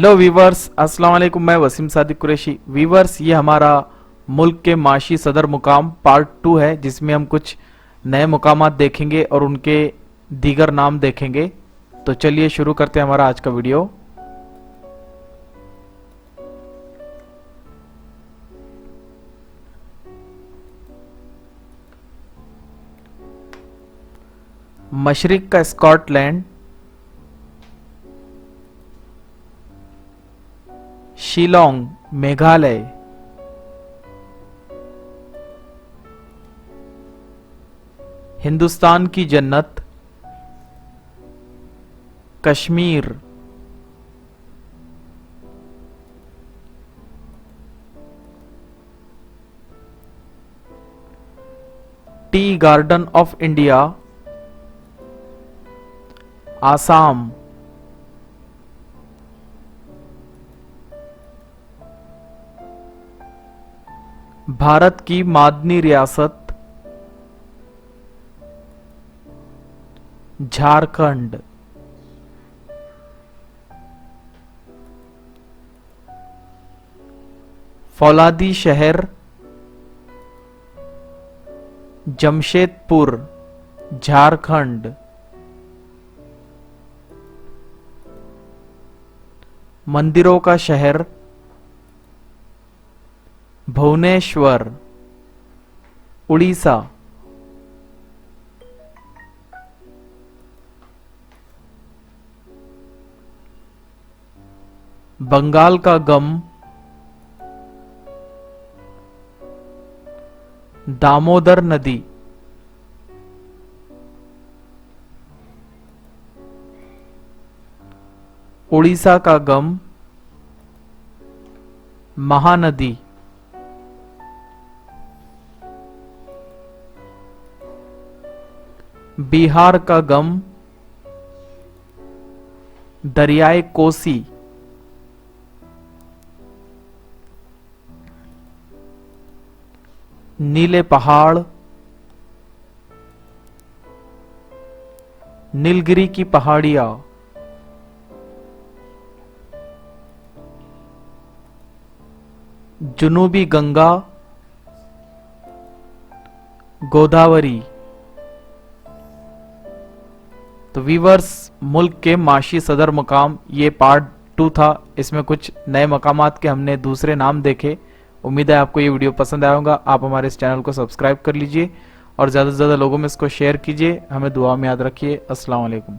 Hello viewers, अस्सलाम वालेकुम। मैं वसीम सादिक कुरैशी। वीवर्स, ये हमारा मुल्क के माशी सदर मुकाम पार्ट 2 है, जिसमें हम कुछ नए मुकामात देखेंगे और उनके दीगर नाम देखेंगे। तो चलिए शुरू करते हैं हमारा आज का वीडियो। मशरिक का स्कॉटलैंड, शिलोंग मेघालय, हिंदुस्तान की जन्नत Kashmir, tea garden of India Assam, Bharat की मादनी रियासत झारखंड, फौलादी शहर जमशेदपुर झारखंड, मंदिरों का शहर भुवनेश्वर उड़ीसा, बंगाल का गम दामोदर नदी, उड़ीसा का गम महानदी, बिहार का गम दरियाए कोसी, नीले पहाड़ नीलगिरी की पहाड़ियां, जुनूबी गंगा गोदावरी। तो वीवर्स, मुल्क के माशी सदर मुकाम ये पार्ट 2 था। इसमें कुछ नए मकामात के हमने दूसरे नाम देखे। उम्मीद है आपको ये वीडियो पसंद आया होगा। आप हमारे इस चैनल को सब्सक्राइब कर लीजिए और ज़्यादा से ज़्यादा लोगों में इसको शेयर कीजिए। हमें दुआ में याद रखिए। अस्सलाम वालेकुम।